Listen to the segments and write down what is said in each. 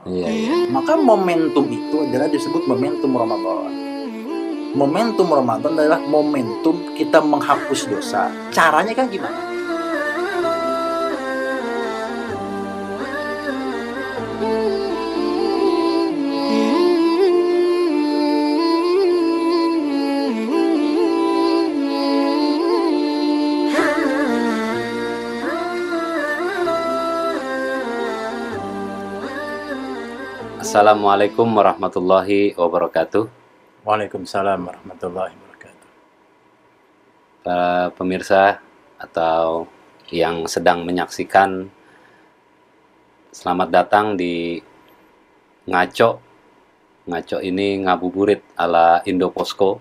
Iya, iya. Maka momentum itu adalah disebut momentum Ramadan. Momentum Ramadan adalah momentum kita menghapus dosa. Caranya kan gimana? Assalamualaikum warahmatullahi wabarakatuh. Waalaikumsalam warahmatullahi wabarakatuh. Para pemirsa atau yang sedang menyaksikan, selamat datang di Ngaco. Ngaco ini ngabuburit ala Indoposko,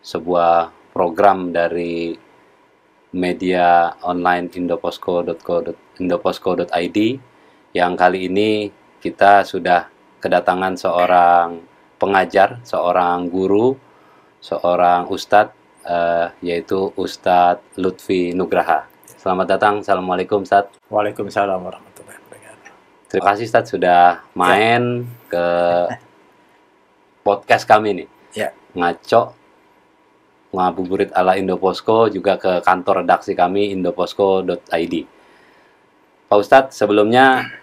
sebuah program dari media online indoposko.id yang kali ini kita sudah kedatangan seorang pengajar, seorang guru, seorang ustadz, yaitu Ustadz Lutfi Nugraha. Selamat datang. Assalamualaikum, Ustadz. Waalaikumsalam warahmatullahi wabarakatuh. Terima kasih, Ustadz, sudah main ke podcast kami nih. Ya. Ngaco, ngabuburit ala Indoposko, juga ke kantor redaksi kami indoposko.id. Pak Ustadz, sebelumnya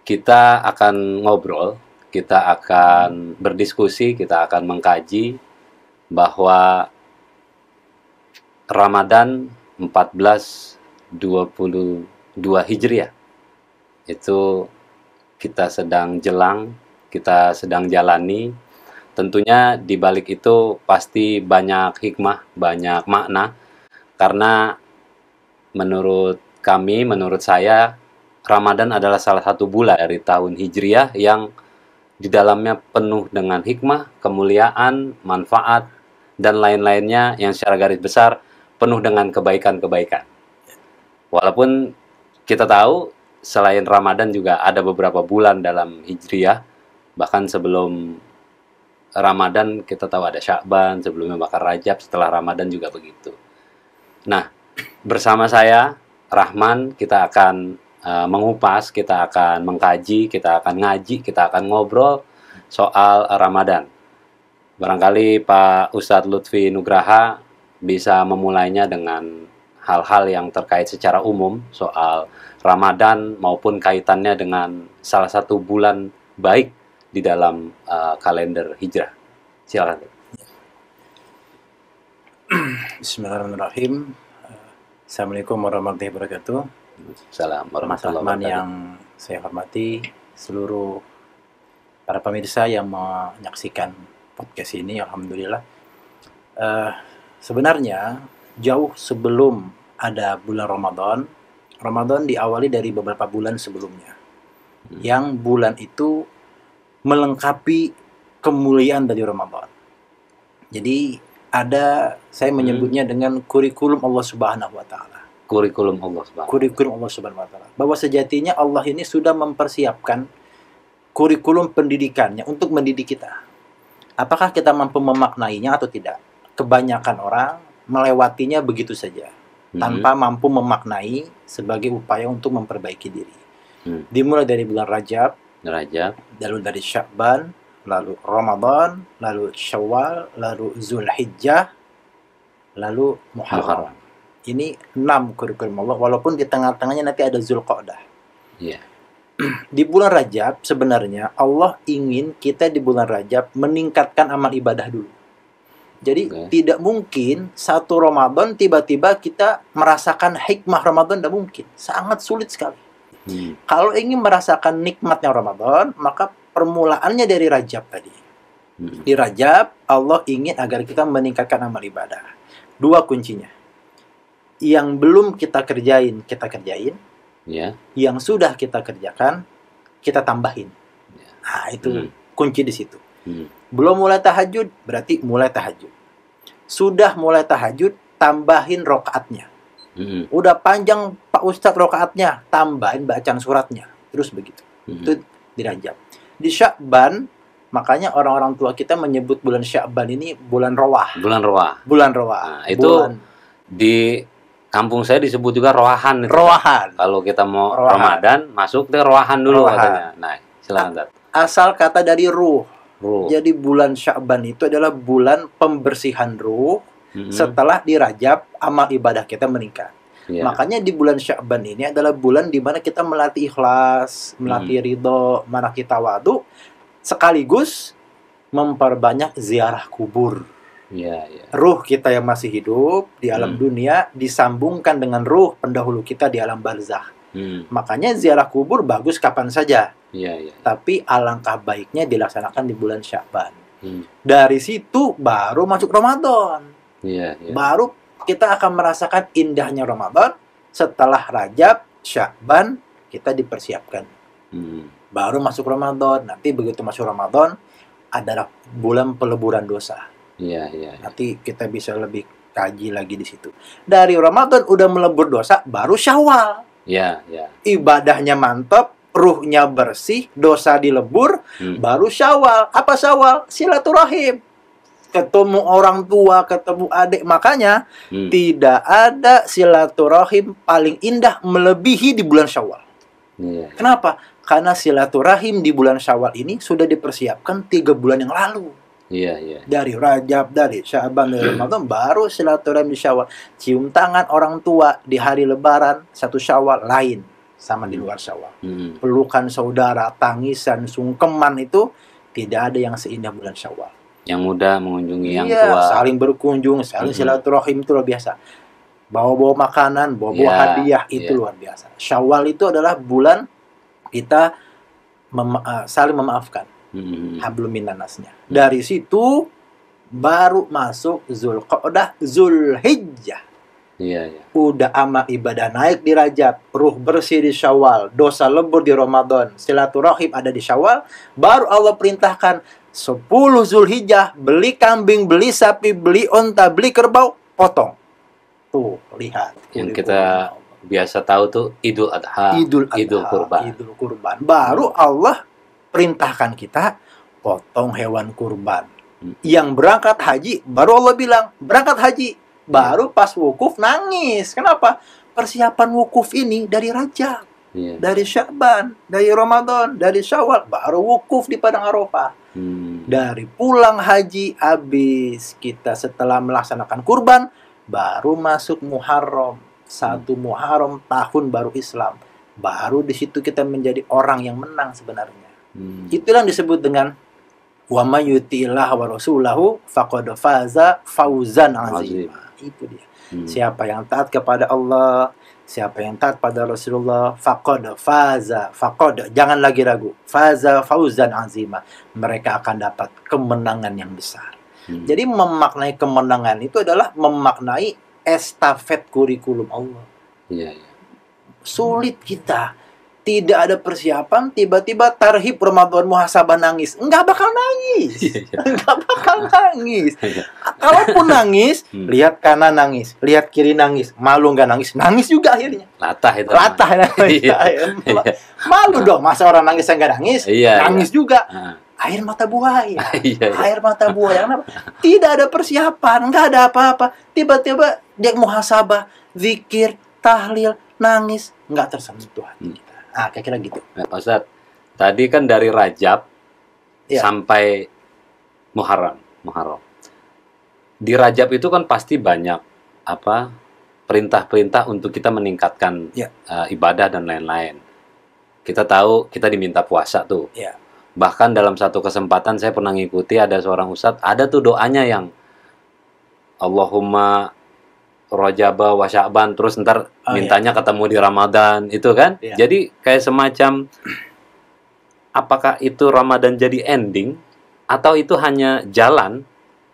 kita akan ngobrol, kita akan berdiskusi, kita akan mengkaji bahwa Ramadan 1422 Hijriah itu kita sedang jelang, kita sedang jalani. Tentunya di balik itu pasti banyak hikmah, banyak makna, karena menurut kami, menurut saya, Ramadan adalah salah satu bulan dari tahun Hijriah yang di dalamnya penuh dengan hikmah, kemuliaan, manfaat, dan lain-lainnya yang secara garis besar penuh dengan kebaikan-kebaikan. Walaupun kita tahu selain Ramadan juga ada beberapa bulan dalam Hijriah, bahkan sebelum Ramadan kita tahu ada Sya'ban, sebelumnya bahkan Rajab, setelah Ramadan juga begitu. Nah, bersama saya, Rahman, kita akan mengupas, kita akan mengkaji, kita akan ngaji, kita akan ngobrol soal Ramadan. Barangkali Pak Ustadz Lutfi Nugraha bisa memulainya dengan hal-hal yang terkait secara umum soal Ramadan maupun kaitannya dengan salah satu bulan baik di dalam kalender Hijrah. Silakan. Bismillahirrahmanirrahim. Assalamualaikum warahmatullahi wabarakatuh. Salam Mas warahmatullahi Rahman wabarakatuh. yang saya hormati, seluruh para pemirsa yang menyaksikan podcast ini, alhamdulillah. Sebenarnya jauh sebelum ada bulan Ramadan, Ramadan diawali dari beberapa bulan sebelumnya. Yang bulan itu melengkapi kemuliaan dari Ramadan. Jadi saya menyebutnya dengan kurikulum Allah Subhanahu wa taala. Kurikulum Allah Subhanahu. Kurikulum Allah Subhanahu wa taala. Bahwa sejatinya Allah ini sudah mempersiapkan kurikulum pendidikannya untuk mendidik kita. Apakah kita mampu memaknainya atau tidak? Kebanyakan orang melewatinya begitu saja, tanpa mampu memaknai sebagai upaya untuk memperbaiki diri. Dimulai dari bulan Rajab, lalu dari Sya'ban, lalu Ramadan, lalu Syawal, lalu Zulhijjah, lalu Muharram. Ini 6 kurikulum Allah, walaupun di tengah-tengahnya nanti ada Zulqa'dah. Iya. Di bulan Rajab sebenarnya Allah ingin kita di bulan Rajab meningkatkan amal ibadah dulu. Jadi tidak mungkin satu Ramadan tiba-tiba kita merasakan hikmah Ramadan, tidak mungkin. Sangat sulit sekali. Kalau ingin merasakan nikmatnya Ramadan, maka permulaannya dari Rajab tadi. Di Rajab Allah ingin agar kita meningkatkan amal ibadah. 2 kuncinya. Yang belum kita kerjain, Ya. Yang sudah kita kerjakan, kita tambahin. Nah, itu kunci di situ. Belum mulai tahajud, berarti mulai tahajud. Sudah mulai tahajud, tambahin rokaatnya. Udah panjang Pak Ustadz rokaatnya, tambahin bacaan suratnya. Terus begitu. Itu di Rajab. Di Sya'ban, makanya orang-orang tua kita menyebut bulan Sya'ban ini bulan Rawah. Bulan Rawah. Bulan Rawah. Nah, itu di kampung saya disebut juga rowahan. Rowahan. Kalau kita mau Ramadan, masuk ke rowahan dulu katanya. Nah, Silakan, Tat. Asal kata dari ruh. Ruh. Jadi bulan Sya'ban itu adalah bulan pembersihan ruh. Mm-mm. Setelah di Rajab, amal ibadah kita meningkat. Iya. Makanya di bulan Sya'ban ini adalah bulan di mana kita melatih ikhlas, melatih ridho, melatih tawadu, sekaligus memperbanyak ziarah kubur. Iya, iya. Ruh kita yang masih hidup di alam dunia disambungkan dengan ruh pendahulu kita di alam barzakh. Makanya ziarah kubur bagus kapan saja. Iya, iya. Tapi alangkah baiknya dilaksanakan di bulan Sya'ban. Dari situ baru masuk Ramadan. Iya, iya. Baru kita akan merasakan indahnya Ramadan. Setelah Rajab, Sya'ban, kita dipersiapkan. Baru masuk Ramadan. Nanti begitu masuk Ramadan, adalah bulan peleburan dosa. Iya, iya. Nanti kita bisa lebih kaji lagi di situ. Dari Ramadan udah melebur dosa, baru Syawal. Iya, iya. Ibadahnya mantap, ruhnya bersih, dosa dilebur, baru Syawal. Apa Syawal? Silaturahim. Ketemu orang tua, ketemu adik. Makanya tidak ada silaturahim paling indah melebihi di bulan Syawal. Iya. Kenapa? Karena silaturahim di bulan Syawal ini sudah dipersiapkan 3 bulan yang lalu. Iya, iya. Dari Rajab, dari Sya'ban, dari Ramadan, baru silaturahim di Syawal. Cium tangan orang tua di hari Lebaran, 1 Syawal, lain sama di luar Syawal. Pelukan saudara, tangisan, sungkeman itu tidak ada yang seindah bulan Syawal. Yang muda mengunjungi yang Iya, tua. saling berkunjung, saling silaturahim itu luar biasa. Bawa-bawa makanan, bawa-bawa hadiah itu luar biasa. Syawal itu adalah bulan kita saling memaafkan. Hablum minannasnya. Dari situ baru masuk Zulqa'dah, Zulhijjah. Iya, iya. Udah amal ibadah naik di Rajab, ruh bersih di Syawal, dosa lebur di Ramadan, silaturahim ada di Syawal, baru Allah perintahkan 10 Zulhijjah, beli kambing, beli sapi, beli unta, beli kerbau, potong. Tuh, lihat. Yang kita biasa tahu tuh Idul Adha, Idul Kurban. Idul Kurban. Baru Allah perintahkan kita potong hewan kurban. Yang berangkat haji, baru Allah bilang, berangkat haji. Baru pas wukuf nangis. Kenapa? Persiapan wukuf ini dari Rajab, dari Sya'ban, dari Ramadan, dari Syawal, baru wukuf di Padang Arafah. Dari pulang haji habis kita setelah melaksanakan kurban, baru masuk Muharram. 1 Muharram tahun baru Islam. Baru di situ kita menjadi orang yang menang sebenarnya. Itulah yang disebut dengan wa may yuti'illah wa rasulahu faqad faza fauzan azima. Itu dia. Siapa yang taat kepada Allah, siapa yang taat pada Rasulullah, faqad faza, faqad, jangan lagi ragu, faza fauzan azima. Mereka akan dapat kemenangan yang besar. Jadi memaknai kemenangan itu adalah memaknai estafet kurikulum Allah. Iya, iya. Sulit kita. Tidak ada persiapan, tiba-tiba tarhib Ramadan muhasabah nangis. Enggak bakal nangis. Enggak bakal nangis. Kalaupun nangis, lihat kanan nangis, lihat kiri nangis. Malu enggak nangis? Nangis juga akhirnya. Latah itu. Latah. Malu dong, masa orang nangis enggak nangis? Nangis juga. Air mata buaya. Air mata buaya. Kenapa? Tidak ada persiapan, enggak ada apa-apa. Tiba-tiba dia muhasabah, zikir, tahlil, nangis, enggak tersentuh hati kita. Kira-kira gitu. Nah, Pak Ustadz, tadi kan dari Rajab sampai Muharram. Di Rajab itu kan pasti banyak perintah-perintah untuk kita meningkatkan ibadah dan lain-lain. Kita tahu kita diminta puasa tuh. Bahkan dalam satu kesempatan saya pernah ngikuti ada seorang ustadz, ada tuh doanya yang Allahumma Rajaba wa Sya'ban, terus ntar mintanya ketemu di Ramadan, itu kan? Jadi kayak semacam, apakah itu Ramadan jadi ending atau itu hanya jalan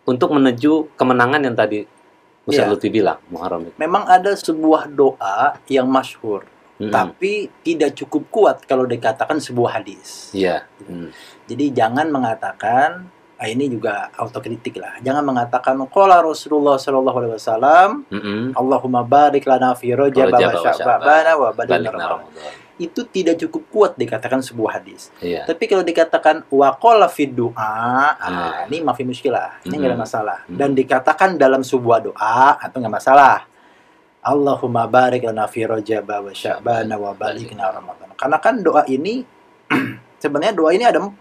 untuk menuju kemenangan yang tadi Ustaz Lutfi bilang, Muharram itu? Memang ada sebuah doa yang masyhur, tapi tidak cukup kuat kalau dikatakan sebuah hadis. Jadi jangan mengatakan, ini juga autokritik lah. Jangan mengatakan qala Rasulullah sallallahu alaihi wasallam, Allahumma barik lana fi Rajab wa Sya'ban wa balighna Ramadan. Itu tidak cukup kuat dikatakan sebuah hadis. Tapi kalau dikatakan wa qala fi du'a, ini mafi muskilah. Ini enggak ada masalah. Dan dikatakan dalam sebuah doa, atau enggak masalah. Allahumma barik lana fi Rajab wa Sya'ban wa balighna Ramadan. Karena kan doa ini sebenarnya doa ini ada 4.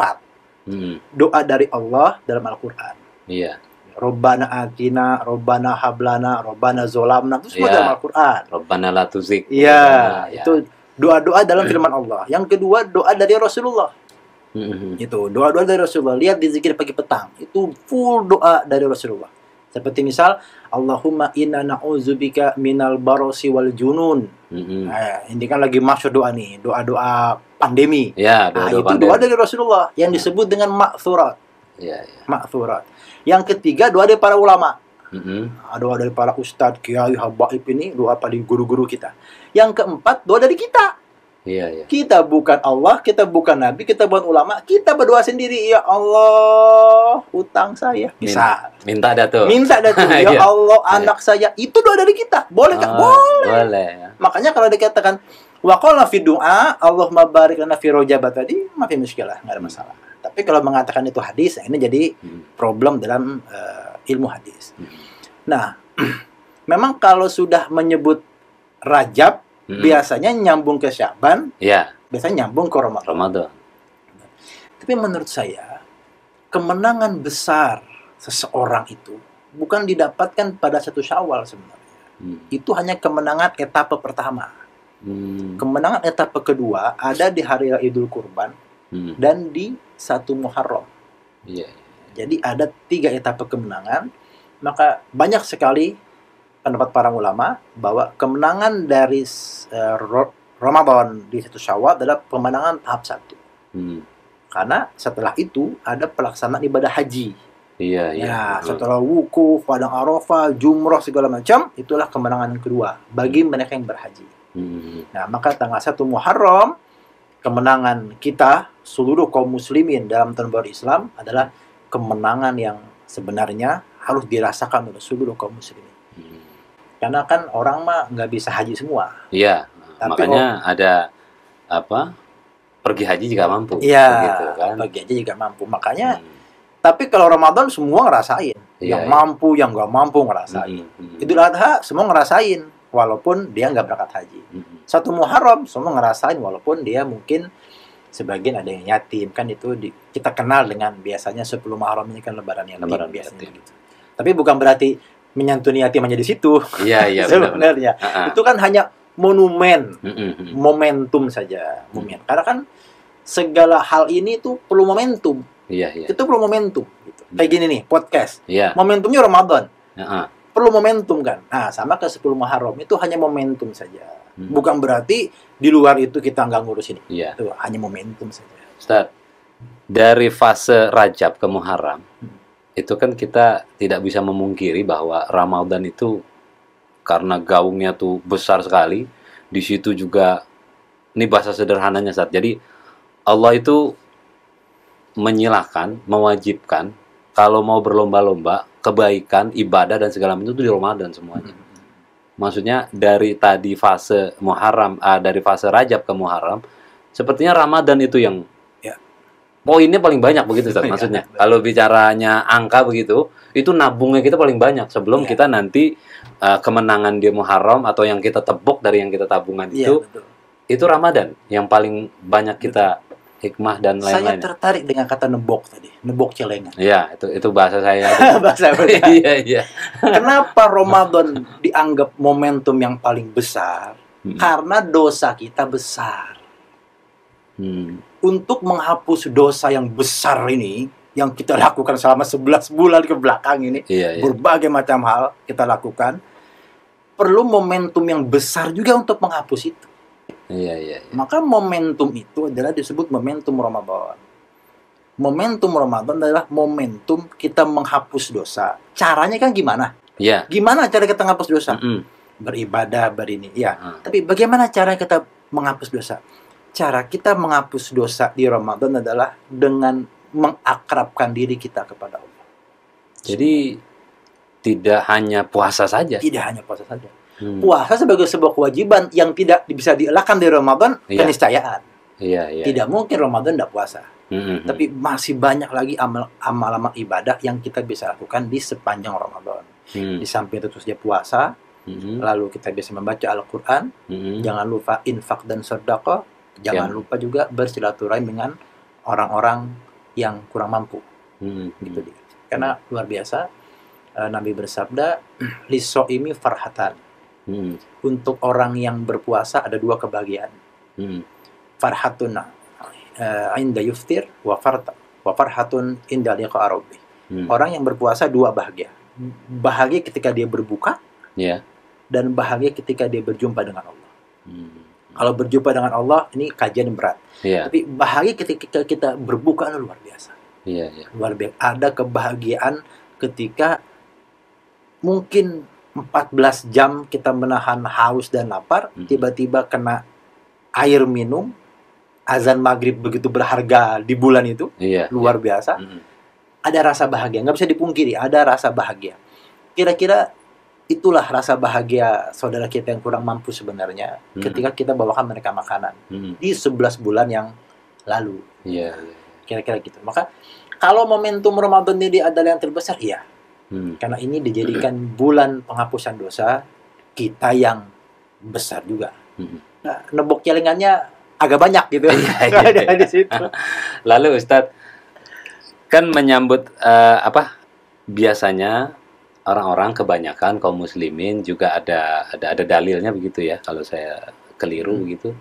Doa dari Allah dalam Al-Quran. Iya. Robbana atina, Robbana hablana, Robbana zolamna, itu semua Iya. dalam Al-Quran. Rabbana la tuzigh. Iya, Ya. itu doa-doa dalam firman Allah. Yang kedua, doa dari Rasulullah. Itu doa-doa dari Rasulullah. Lihat di zikir pagi petang, itu full doa dari Rasulullah. Seperti misal, Allahumma inna na'udzubika minal barosi wal junun. Nah, ini kan lagi masuk doa nih, doa-doa pandemi. Ya, Nah, doa-doa itu pandemi. doa dari Rasulullah yang disebut dengan ma'thurat. Iya, iya. Ma'thurat. Yang ketiga, doa dari para ulama. Mm-mm. Doa dari para ustadz, kiai, habaib, ini doa dari guru-guru kita. Yang keempat, doa dari kita. Iya, iya. Kita bukan Allah, kita bukan Nabi, kita bukan ulama, kita berdoa sendiri. Ya Allah, utang saya. Bisa. Minta dah tuh. Minta dah tuh. Ya Iya. Allah, anak saya. Itu doa dari kita. Boleh nggak? Ah, Boleh. Boleh. Ya. Makanya kalau dikatakan wa qala fi du'a Allahumma barik lana fi rojabat tadi, mafi muskilah, nggak ada masalah. Tapi kalau mengatakan itu hadis, ini jadi problem dalam ilmu hadis. Nah, memang kalau sudah menyebut Rajab, biasanya nyambung ke Sya'ban, Iya, biasanya nyambung ke Ramadan. Ramadan. Tapi menurut saya, kemenangan besar seseorang itu bukan didapatkan pada 1 Syawal sebenarnya. Itu hanya kemenangan etapa pertama. Kemenangan etapa kedua ada di hari Idul Kurban dan di 1 Muharram. Iya. Jadi ada 3 etapa kemenangan. Maka banyak sekali pendapat para ulama bahwa kemenangan dari Ramadan di 1 Syawal adalah kemenangan tahap 1. Karena setelah itu ada pelaksanaan ibadah haji. Iya, iya. Ya, setelah wukuf, padang Arafah, jumrah segala macam, itulah kemenangan yang kedua bagi mereka yang berhaji. Nah, maka tanggal 1 Muharram, kemenangan kita seluruh kaum muslimin dalam tahun baru Islam adalah kemenangan yang sebenarnya harus dirasakan oleh seluruh kaum muslimin. Karena kan orang mah nggak bisa haji semua. Iya. Tapi Makanya ada apa? Pergi haji jika mampu. Iya, Begitu, kan? bagi aja juga mampu. Makanya, tapi kalau Ramadan semua ngerasain. Iya, Yang iya. mampu, yang nggak mampu ngerasain. Idul Adha semua ngerasain, walaupun dia nggak berangkat haji. 1 Muharram semua ngerasain, walaupun dia mungkin sebagian ada yang yatim. Kan itu kita kenal dengan biasanya 10 Muharram ini kan lebaran yatim. Lebaran biasanya yatim. gitu. Tapi bukan berarti menyantuni yatim hanya di situ. Iya, iya. benar-benar. Sebenarnya. Itu kan hanya monumen. Mm-mm. Momentum saja. Karena kan segala hal ini tuh perlu momentum. Iya, iya. Itu perlu momentum. Gitu. Kayak gini nih, podcast. Iya. Momentumnya Ramadan. Heeh. Perlu momentum kan. Nah, sama ke 10 Muharram itu hanya momentum saja. Bukan berarti di luar itu kita nggak ngurusin. Iya. Itu hanya momentum saja. Ustaz, dari fase Rajab ke Muharram, itu kan kita tidak bisa memungkiri bahwa Ramadan itu karena gaungnya tuh besar sekali. Di situ juga, ini bahasa sederhananya, Ustaz. Jadi Allah itu menyilahkan, mewajibkan kalau mau berlomba-lomba kebaikan, ibadah dan segala macam itu di Ramadan semuanya. Maksudnya dari tadi fase Muharram, dari fase Rajab ke Muharram, sepertinya Ramadan itu yang poinnya paling banyak begitu, Ustaz. Maksudnya kalau bicaranya angka begitu, itu nabungnya kita paling banyak sebelum kita nanti kemenangan di Muharram atau yang kita tebuk dari yang kita tabungan itu, betul. itu Ramadan yang paling banyak kita hikmah dan Saya lain-lain. tertarik dengan kata nebok tadi. Nebok celengan. Iya, itu bahasa saya. Bahasa benar. Iya, iya. Kenapa Ramadan dianggap momentum yang paling besar? Karena dosa kita besar. Untuk menghapus dosa yang besar ini, yang kita lakukan selama 11 bulan ke belakang ini, Iya, iya. berbagai macam hal kita lakukan, perlu momentum yang besar juga untuk menghapus itu. Iya, iya. Maka momentum itu adalah disebut momentum Ramadan. Momentum Ramadan adalah momentum kita menghapus dosa. Caranya kan gimana? Iya. Gimana cara kita menghapus dosa? Mm-mm. Beribadah, berini. Ya. Tapi bagaimana cara kita menghapus dosa? Cara kita menghapus dosa di Ramadan adalah dengan mengakrabkan diri kita kepada Allah. Jadi tidak hanya puasa saja. Tidak hanya puasa saja. Puasa sebagai sebuah kewajiban yang tidak bisa dielakkan di Ramadan, keniscayaan. Iya, iya. Tidak mungkin Ramadan tidak puasa. Mm-mm. Tapi masih banyak lagi amal-amal ibadah yang kita bisa lakukan di sepanjang Ramadan. Di samping itu saja puasa, lalu kita bisa membaca Al-Quran, jangan lupa infak dan sedekah, jangan lupa juga bersilaturahim dengan orang-orang yang kurang mampu Hmm. gitu dia. Karena luar biasa, Nabi bersabda, lisoimi farhatan. Hmm. Untuk orang yang berpuasa ada dua kebahagiaan. Hmm. Farhatun inda yuftir wa farhatun inda liqa rabbih. Hmm. Orang yang berpuasa dua bahagia. Bahagia ketika dia berbuka Ya. dan bahagia ketika dia berjumpa dengan Allah. Hmm. Kalau berjumpa dengan Allah ini kajian berat. Iya. Tapi bahagia ketika kita berbuka itu luar biasa. Iya. Iya. Luar biasa. Ada kebahagiaan ketika mungkin 14 jam kita menahan haus dan lapar, tiba-tiba kena air minum, azan maghrib begitu berharga di bulan itu, Iya. luar biasa. Hmm. Ada rasa bahagia, nggak bisa dipungkiri, ada rasa bahagia. Kira-kira itulah rasa bahagia saudara kita yang kurang mampu sebenarnya ketika kita bawakan mereka makanan di 11 bulan yang lalu. Iya. Iya. Kira-kira gitu. Maka kalau momentum Ramadan ini adalah yang terbesar, iya. Karena ini dijadikan bulan penghapusan dosa kita yang besar juga. Nah, nebok celengannya agak banyak gitu. Ada di situ. Lalu Ustadz, kan menyambut biasanya orang-orang kebanyakan kaum muslimin juga ada dalilnya begitu ya, kalau saya keliru begitu.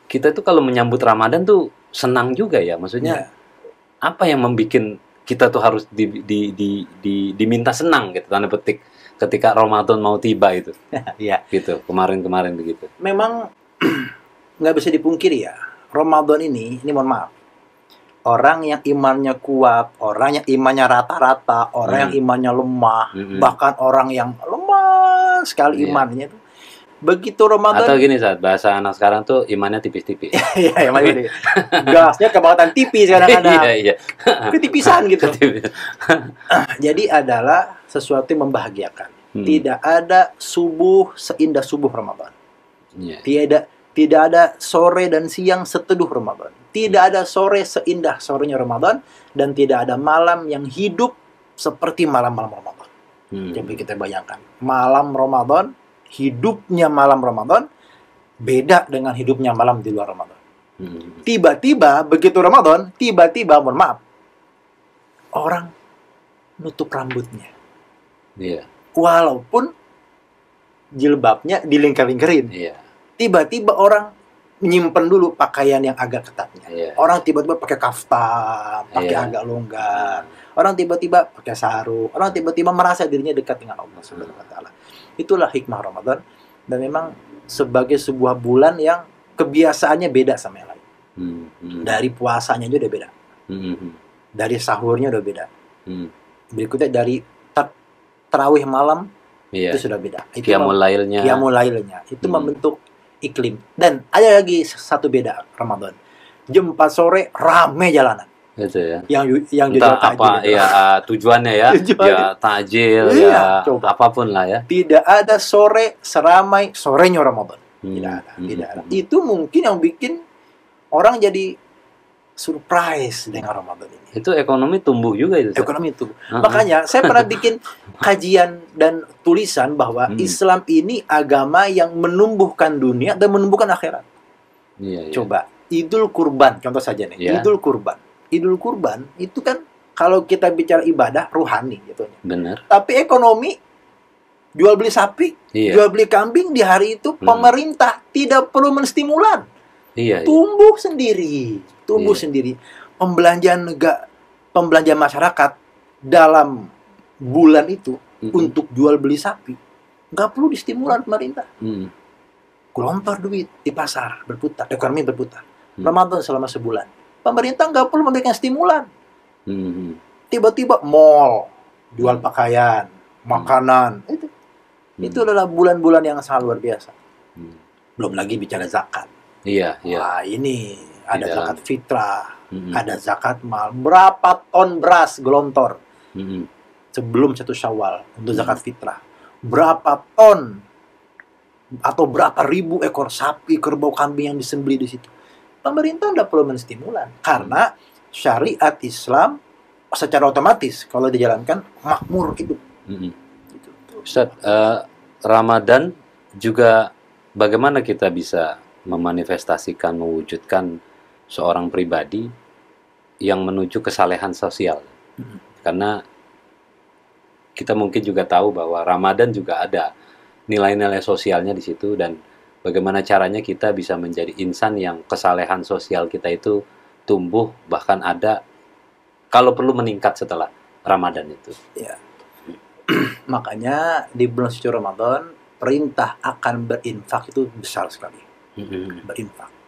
Kita tuh kalau menyambut Ramadan tuh senang juga ya, maksudnya apa yang membuat kita tuh harus diminta senang gitu, tanda petik, ketika Ramadan mau tiba itu. Iya. Gitu, kemarin-kemarin begitu. Memang nggak bisa dipungkiri ya, Ramadan ini mohon maaf, orang yang imannya kuat, orang yang imannya rata-rata, orang yang imannya lemah, bahkan orang yang lemah sekali imannya itu, begitu Ramadan. Atau gini, saat bahasa anak sekarang tuh imannya tipis-tipis. Iya, imannya gasnya kebangatan tipis kadang-kadang. Iya. Ketipisan gitu. Jadi adalah sesuatu yang membahagiakan. Tidak ada subuh seindah subuh Ramadan. Tidak ada sore dan siang seteduh Ramadan. Tidak ada sore seindah sorenya Ramadan, dan tidak ada malam yang hidup seperti malam-malam Ramadan. Coba kita bayangkan, malam Ramadan, hidupnya malam Ramadan beda dengan hidupnya malam di luar Ramadan. Tiba-tiba begitu Ramadan, tiba-tiba mohon maaf, orang nutup rambutnya. Iya. Walaupun jilbabnya dilingkar-lingkarin. Iya. Tiba-tiba orang menyimpan dulu pakaian yang agak ketatnya. Iya. Orang tiba-tiba pakai kaftan, pakai agak longgar. Orang tiba-tiba pakai sarung. Orang tiba-tiba merasa dirinya dekat dengan Allah Subhanahu wa taala. Itulah hikmah Ramadan, dan memang sebagai sebuah bulan yang kebiasaannya beda sama yang lain. Dari puasanya aja udah beda. Dari sahurnya udah beda. Berikutnya dari tarawih malam itu sudah beda. Itu Qiyamul lailnya. Itu membentuk iklim. Dan ada lagi satu beda Ramadan. Jam 4 sore rame jalanan. Gitu ya. Yang entah juga apa gitu. ya tujuannya ya. Ya takjil iya, ya coba. Apapun lah ya. Tidak ada sore seramai sorenya Ramadan. Tidak ada. Itu mungkin yang bikin orang jadi surprise dengan Ramadan ini. Itu ekonomi tumbuh juga itu. Ekonomi itu. Makanya saya pernah bikin kajian dan tulisan bahwa Islam ini agama yang menumbuhkan dunia dan menumbuhkan akhirat. Iya. Coba Idul Kurban contoh saja nih. Iya. Idul Kurban itu kan kalau kita bicara ibadah ruhani gitu. Benar. Tapi ekonomi, jual beli sapi, jual beli kambing di hari itu pemerintah tidak perlu menstimulan. Iya. Tumbuh sendiri. Pembelanjaan masyarakat dalam bulan itu untuk jual beli sapi nggak perlu distimulan pemerintah. Gelontor duit di pasar berputar, ekonomi berputar. Ramadan selama sebulan. Pemerintah nggak perlu memberikan stimulan. Tiba-tiba mall jual pakaian, makanan. Itu adalah bulan-bulan yang sangat luar biasa. Belum lagi bicara zakat. Iya. Wah, ini ada zakat fitrah, ada zakat mal. Berapa ton beras gelontor sebelum 1 Syawal untuk zakat fitrah? Berapa ton atau berapa ribu ekor sapi, kerbau, kambing yang disembelih di situ? Pemerintah tidak perlu menstimulan karena syariat Islam secara otomatis kalau dijalankan makmur hidup. Gitu. Ustaz, Ramadan juga bagaimana kita bisa memanifestasikan, mewujudkan seorang pribadi yang menuju kesalehan sosial. Mm. Karena kita mungkin juga tahu bahwa Ramadan juga ada nilai-nilai sosialnya di situ, dan bagaimana caranya kita bisa menjadi insan yang kesalehan sosial kita itu tumbuh, bahkan ada kalau perlu meningkat setelah Ramadan itu. Ya. Makanya di bulan suci Ramadan perintah akan berinfak itu besar sekali.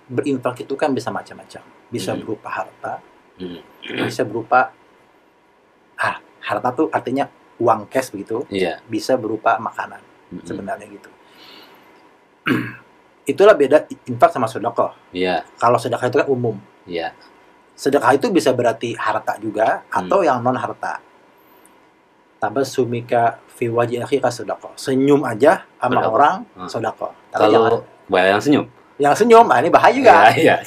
Berinfak itu kan bisa macam-macam. Bisa berupa harta, bisa berupa harta tuh artinya uang cash begitu. Iya. Bisa berupa makanan sebenarnya gitu. Itulah beda infak sama sedekah. Iya. Kalau sedekah itu kan umum. Iya. Sedekah itu bisa berarti harta juga atau yang non harta. Tabassumika fi wajhi akhika sedekah. Senyum aja sama Sedekah. orang sedekah. Kalau yang senyum. Yang senyum, ini bahaya juga. Iya,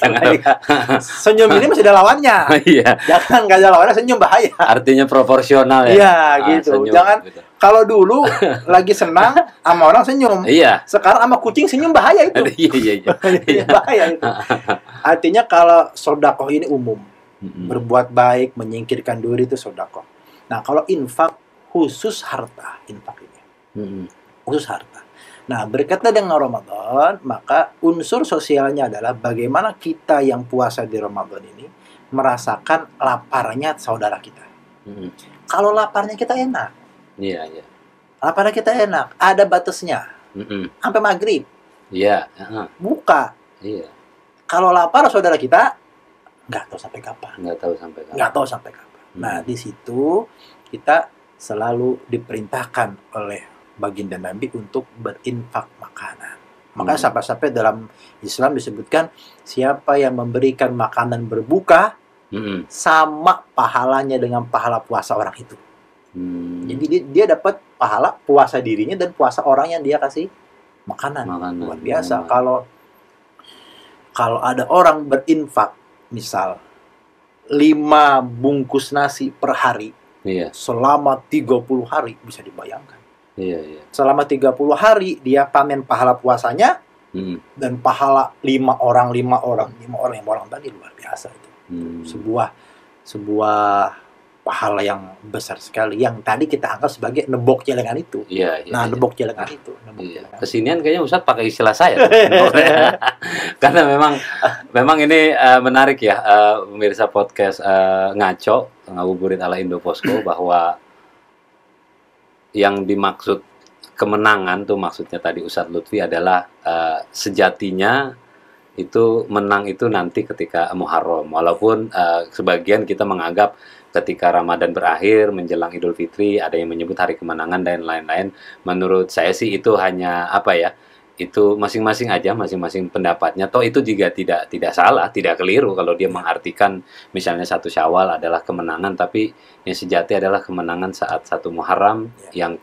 Senyum ini masih ada lawannya. Iya. Jangan nggak ada lawannya, senyum bahaya. Artinya proporsional ya. Iya, gitu. Senyum, Jangan gitu. kalau dulu lagi senang sama orang senyum. Iya. Sekarang sama kucing senyum bahaya itu. Iya. Bahaya itu. Artinya kalau sedekah ini umum. Berbuat baik, menyingkirkan duri itu sedekah. Nah, kalau infak khusus harta, infak ini. Khusus harta. Nah, berkaitan dengan Ramadan, maka unsur sosialnya adalah bagaimana kita yang puasa di Ramadan ini merasakan laparnya saudara kita. Kalau laparnya kita enak. Iya. Laparnya kita enak, ada batasnya. Sampai maghrib. Iya. Buka. Iya. Kalau lapar saudara kita, nggak tahu sampai kapan. Nggak tahu sampai kapan. Nah, di situ kita selalu diperintahkan oleh baginda Nabi untuk berinfak makanan. Maka sampai-sampai dalam Islam disebutkan siapa yang memberikan makanan berbuka sama pahalanya dengan pahala puasa orang itu. Jadi dia dapat pahala puasa dirinya dan puasa orang yang dia kasih makanan. Luar biasa. Kalau ada orang berinfak, misal 5 bungkus nasi per hari, selama 30 hari, bisa dibayangkan. Iya. Selama 30 hari dia panen pahala puasanya dan pahala 5 orang tadi, luar biasa itu. Sebuah pahala yang besar sekali yang tadi kita anggap sebagai nebok celengan itu. Iya. Nebok celengan itu. Kesinian kayaknya Ustadz pakai istilah saya. Karena memang ini menarik ya, pemirsa podcast Ngaco, Ngabuburit ala Indo Posko, bahwa yang dimaksud kemenangan tuh maksudnya tadi Ustadz Lutfi adalah sejatinya itu menang itu nanti ketika Muharram. Walaupun sebagian kita menganggap ketika Ramadan berakhir menjelang Idul Fitri ada yang menyebut hari kemenangan dan lain-lain. Menurut saya sih itu hanya itu masing-masing aja, masing-masing pendapatnya. Toh itu juga tidak salah, tidak keliru kalau dia mengartikan misalnya 1 Syawal adalah kemenangan, tapi yang sejati adalah kemenangan saat 1 Muharram yang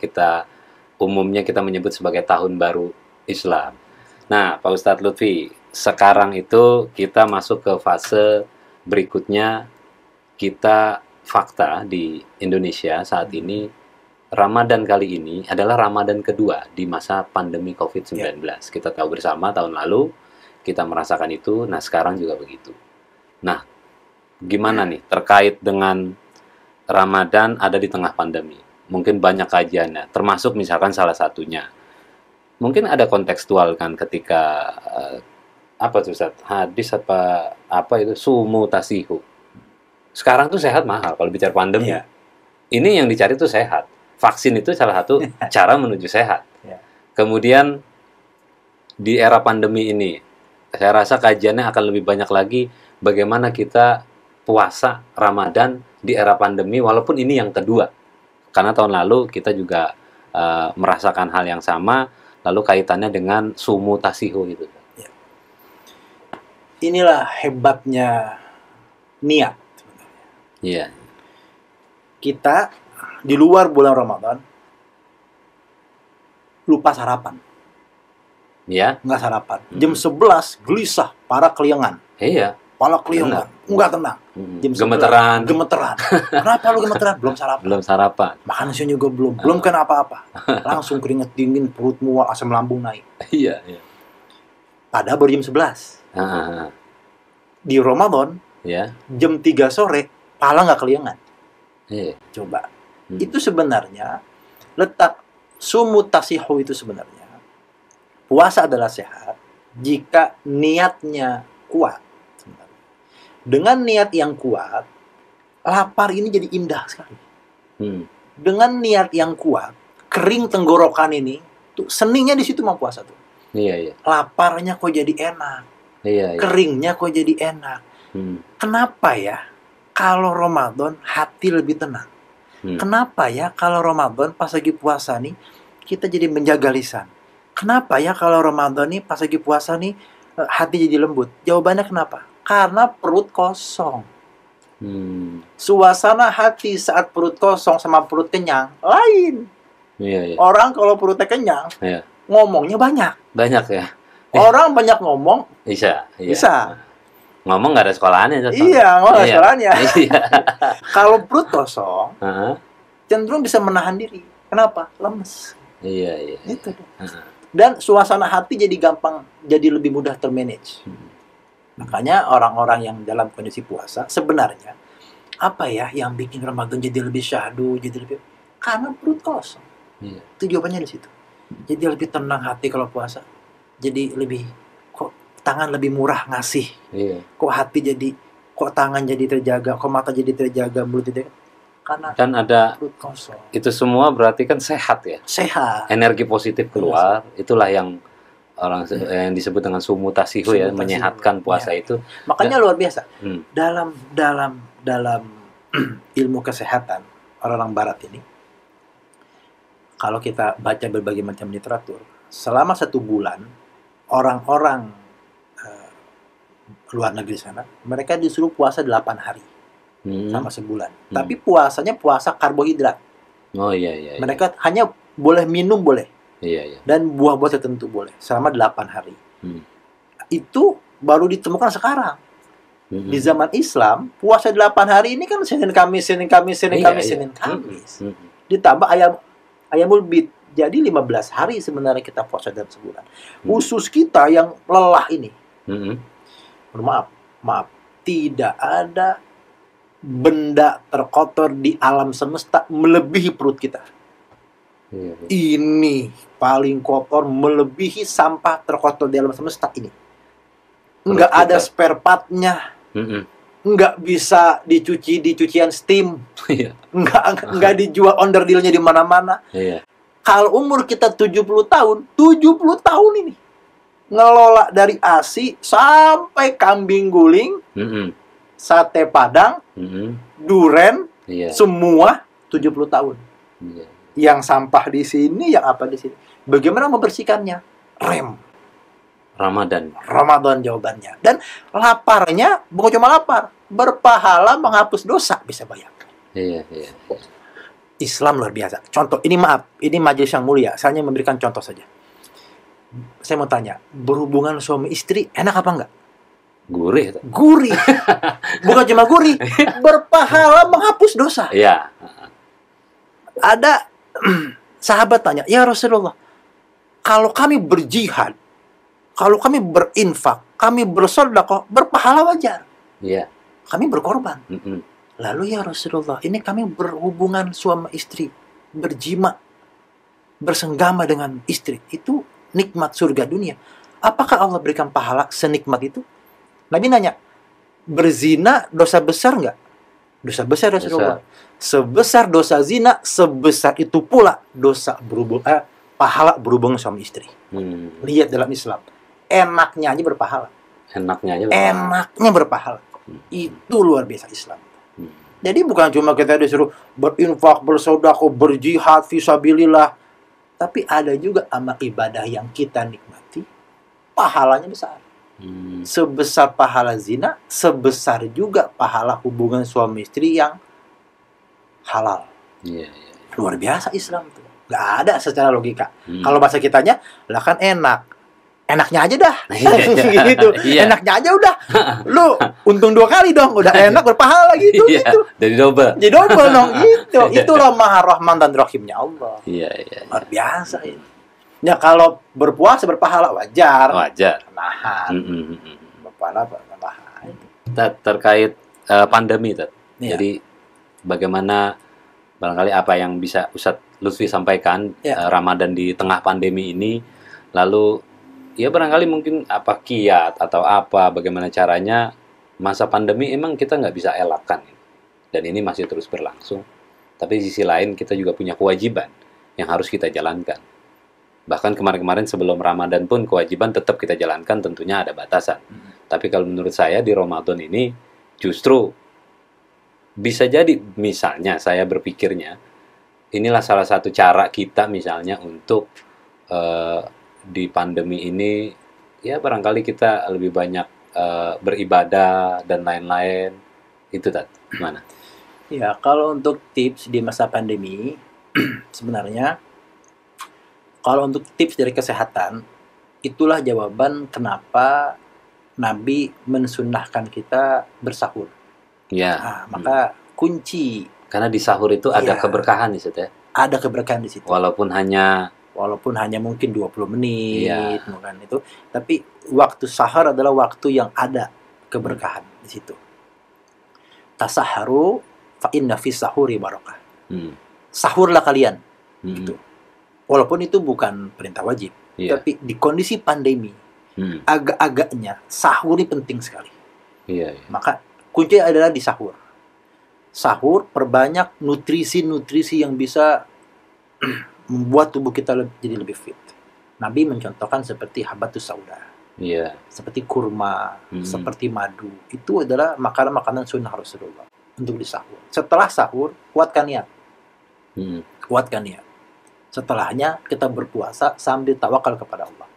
umumnya kita menyebut sebagai tahun baru Islam. Nah, Pak Ustadz Lutfi, sekarang itu kita masuk ke fase berikutnya. Kita fakta di Indonesia saat ini Ramadan kali ini adalah Ramadan kedua di masa pandemi COVID-19. Kita tahu bersama tahun lalu kita merasakan itu, nah sekarang juga begitu. Nah, gimana nih terkait dengan Ramadan ada di tengah pandemi? Mungkin banyak kajiannya, termasuk misalkan salah satunya. Mungkin ada kontekstual kan ketika apa tuh Ustaz? Hadis apa itu sumu tasihu. Sekarang tuh sehat mahal kalau bicara pandemi. Ini yang dicari tuh sehat. Vaksin itu salah satu cara menuju sehat. Kemudian di era pandemi ini, saya rasa kajiannya akan lebih banyak lagi bagaimana kita puasa Ramadan di era pandemi, walaupun ini yang kedua. Karena tahun lalu kita juga merasakan hal yang sama, lalu kaitannya dengan sumu tasihu gitu. Inilah hebatnya niat. Iya. Kita di luar bulan Ramadan lupa sarapan. Iya. Nggak sarapan. Jam 11 gelisah, para keliengan. Iya. Pala keliengan, nggak tenang. Jam 11, gemeteran. Kenapa lu gemeteran? Belum sarapan. Makan siang juga belum kena apa-apa. Langsung keringat dingin, perut mual, asam lambung naik. Iya. Padahal baru jam 11. Di Ramadan Ya. jam 3 sore, pahala nggak keliangan. Iya. Coba. Hmm. Itu sebenarnya letak sumut tasihu itu sebenarnya. Puasa adalah sehat jika niatnya kuat. Sebenarnya. Dengan niat yang kuat, lapar ini jadi indah sekali. Hmm. Dengan niat yang kuat, kering tenggorokan ini, tuh seninya di situ mau puasa tuh. Iya, iya. Laparnya kok jadi enak, Iya, iya. keringnya kok jadi enak. Hmm. Kenapa ya? Kalau Ramadan hati lebih tenang. Hmm. Kenapa ya kalau Ramadan pas lagi puasa nih kita jadi menjaga lisan? Kenapa ya kalau Ramadan nih pas lagi puasa nih hati jadi lembut? Jawabannya kenapa? Karena perut kosong. Hmm. Suasana hati saat perut kosong sama perut kenyang lain. Iya, iya. Orang kalau perutnya kenyang, Iya. ngomongnya banyak. Banyak ya. Orang banyak ngomong, Bisa, iya. bisa. Ngomong nggak ada sekolahannya, Ustaz. Iya, ngomong Iya. soalnya. Iya. Kalau perut kosong, Heeh. cenderung bisa menahan diri. Kenapa? Lemes. Iya, iya. Itu deh. Heeh. Dan suasana hati jadi gampang, jadi lebih mudah termanage. Hmm. Makanya orang-orang yang dalam kondisi puasa, sebenarnya, apa ya yang bikin Ramadan jadi lebih syahdu, jadi lebih... Karena perut kosong. Iya. Itu jawabannya di situ. Jadi lebih tenang hati kalau puasa. Jadi lebih, kok tangan lebih murah ngasih. Iya. Kok hati jadi, kok tangan jadi terjaga, kok mata jadi terjaga, mulut jadi... Karena Kan ada perut kosong. itu semua berarti kan sehat ya. Sehat. Energi positif keluar, itulah yang orang yang disebut dengan sumutasihu ya, Sumutasihu. menyehatkan puasa Ya. itu. Makanya luar biasa. Hmm. Dalam ilmu kesehatan orang-orang barat ini, kalau kita baca berbagai macam literatur, selama 1 bulan orang-orang luar negeri sana, mereka disuruh puasa 8 hari Hmm. sama sebulan. Hmm. Tapi puasanya puasa karbohidrat. Oh iya, iya. Iya. Mereka hanya boleh minum boleh Iya, iya. dan buah-buah tertentu boleh selama 8 hari. Hmm. Itu baru ditemukan sekarang. Hmm. Di zaman Islam, puasa 8 hari ini kan Senin Kamis, Senin Kamis, Senin Iya, Kamis, iya. Senin Kamis. Hmm. Ditambah ayamul bid. Jadi 15 hari sebenarnya kita puasa dalam sebulan. Usus kita yang lelah ini, Hmm. maaf, tidak ada benda terkotor di alam semesta melebihi perut kita. Iya, iya. Ini paling kotor melebihi sampah terkotor di alam semesta ini. Nggak Perut ada kita. spare part-nya. Hmm. Nggak bisa dicuci di cucian steam, Iya. nggak dijual onderdilnya di mana-mana. Iya. Kalau umur kita 70 tahun ini ngelola dari ASI sampai kambing guling, Hmm. sate padang, Hmm. duren, Iya. semua 70 tahun. Iya. Yang sampah di sini, yang apa di sini. Bagaimana membersihkannya? Rem. Ramadan jawabannya. Dan laparnya bukan cuma lapar, berpahala menghapus dosa, bisa bayangkan. Iya, iya. Islam luar biasa. Contoh, ini maaf, ini majelis yang mulia. Saya hanya memberikan contoh saja. Saya mau tanya, berhubungan suami istri enak apa enggak? Gurih. Gurih. Bukan cuma gurih, berpahala menghapus dosa. Iya. Ada sahabat tanya, "Ya Rasulullah, kalau kami berjihad, kalau kami berinfak, kami bersedekah, berpahala wajar. Iya. Kami berkorban." Hmm. Lalu ya Rasulullah, ini kami berhubungan suami istri, berjima, bersenggama dengan istri. Itu nikmat surga dunia. Apakah Allah berikan pahala senikmat itu? Nabi nanya, berzina dosa besar nggak? Dosa besar Rasulullah. Sebesar dosa zina, sebesar itu pula dosa pahala berhubungan suami istri. Hmm. Lihat dalam Islam, enaknya aja berpahala. Enaknya aja. Enaknya berpahala. Itu luar biasa Islam. Hmm. Jadi bukan cuma kita disuruh berinfak, bersedekah, berjihad fisabilillah, tapi ada juga amal ibadah yang kita nikmati, pahalanya besar. Hmm. Sebesar pahala zina, sebesar juga pahala hubungan suami istri yang halal. Iya, iya. Luar biasa Islam tuh. Gak ada secara logika. Hmm. Kalau bahasa kitanya, lah kan enak. Enaknya aja dah. Gitu. Iya. Enaknya aja udah. Lu untung 2 kali dong. Udah enak berpahala gitu. Iya. Gitu. Jadi double. Jadi double dong gitu. Itulah Maha Rahman dan Rahimnya Allah. Iya, iya. Luar biasa ini. Ya kalau berpuasa berpahala wajar. Wajar. Nahan. Hmm. Berpahala nahan. terkait pandemi, Tat. Iya. Jadi bagaimana barangkali apa yang bisa Ustadz Lutfi sampaikan Iya. Ramadan di tengah pandemi ini, lalu ya barangkali mungkin apa kiat atau apa, bagaimana caranya masa pandemi emang kita nggak bisa elakkan dan ini masih terus berlangsung. Tapi di sisi lain kita juga punya kewajiban yang harus kita jalankan. Bahkan kemarin-kemarin sebelum Ramadan pun kewajiban tetap kita jalankan, tentunya ada batasan. Tapi kalau menurut saya di Ramadan ini justru bisa jadi, misalnya saya berpikirnya, inilah salah satu cara kita misalnya untuk di pandemi ini, ya barangkali kita lebih banyak beribadah dan lain-lain. Itu gimana? Ya, kalau untuk tips di masa pandemi, sebenarnya kalau untuk tips dari kesehatan, itulah jawaban kenapa Nabi mensunnahkan kita bersahur. Ya. Maka kunci, karena di sahur itu ada Iya. keberkahan di situ ya. ada keberkahan di situ. Walaupun hanya Mungkin 20 menit, Iya. bukan itu, tapi waktu sahur adalah waktu yang ada keberkahan di situ. Tasaharu fa inna fi sahuri barakah. Sahurlah kalian. Gitu. Walaupun itu bukan perintah wajib, Iya. tapi di kondisi pandemi, agak-agaknya sahur ini penting sekali. Iya. Maka kunci adalah di sahur. Sahur, perbanyak nutrisi-nutrisi yang bisa membuat tubuh kita jadi lebih fit. Nabi mencontohkan seperti habatus sauda, Iya. seperti kurma, seperti madu. Itu adalah makanan-makanan sunnah Rasulullah untuk di sahur. Setelah sahur, kuatkan niat. Kuatkan niat. Setelahnya kita berpuasa sambil tawakal kepada Allah.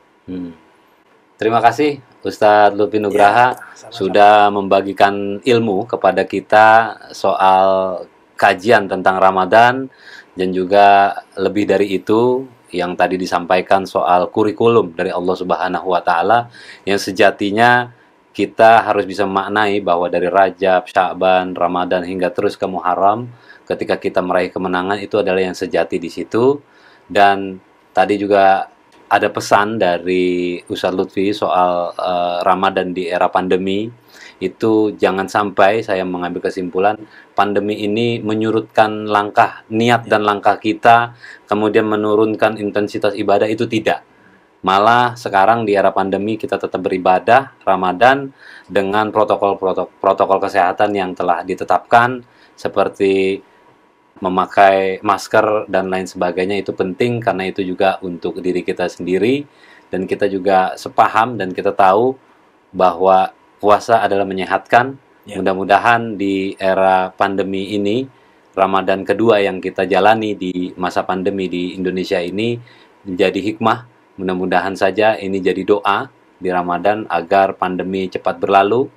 Terima kasih Ustadz Lutfi Nugraha sama-sama. sudah membagikan ilmu kepada kita soal kajian tentang Ramadan, dan juga lebih dari itu yang tadi disampaikan soal kurikulum dari Allah Subhanahu wa Ta'ala, yang sejatinya kita harus bisa memaknai bahwa dari Rajab, Sya'ban, Ramadan hingga terus ke Muharram, ketika kita meraih kemenangan itu adalah yang sejati di situ. Dan tadi juga ada pesan dari Ustadz Lutfi soal Ramadan di era pandemi. Itu jangan sampai saya mengambil kesimpulan pandemi ini menyurutkan langkah niat dan langkah kita, kemudian menurunkan intensitas ibadah, itu tidak. Malah sekarang di era pandemi kita tetap beribadah Ramadan dengan protokol kesehatan yang telah ditetapkan, seperti memakai masker dan lain sebagainya. Itu penting karena itu juga untuk diri kita sendiri, dan kita juga sepaham dan kita tahu bahwa puasa adalah menyehatkan. Mudah-mudahan di era pandemi ini, Ramadan kedua yang kita jalani di masa pandemi di Indonesia ini menjadi hikmah. Mudah-mudahan saja ini jadi doa di Ramadan agar pandemi cepat berlalu,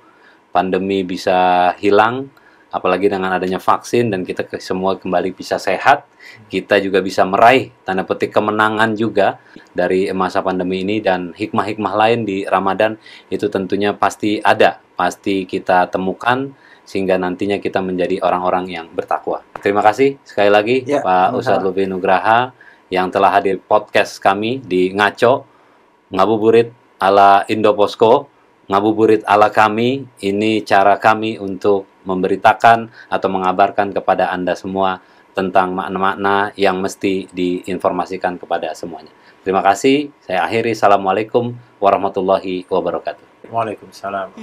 pandemi bisa hilang, apalagi dengan adanya vaksin dan kita semua kembali bisa sehat. Kita juga bisa meraih tanda petik kemenangan juga dari masa pandemi ini, dan hikmah-hikmah lain di Ramadan itu tentunya pasti ada, pasti kita temukan sehingga nantinya kita menjadi orang-orang yang bertakwa. Terima kasih sekali lagi Pak Ustadz Lutfi Nugraha yang telah hadir podcast kami di Ngaco, Ngabuburit ala Indoposko, Ngabuburit ala kami. Ini cara kami untuk memberitakan atau mengabarkan kepada Anda semua tentang makna-makna yang mesti diinformasikan kepada semuanya. Terima kasih. Saya akhiri. Assalamualaikum warahmatullahi wabarakatuh. Waalaikumsalam.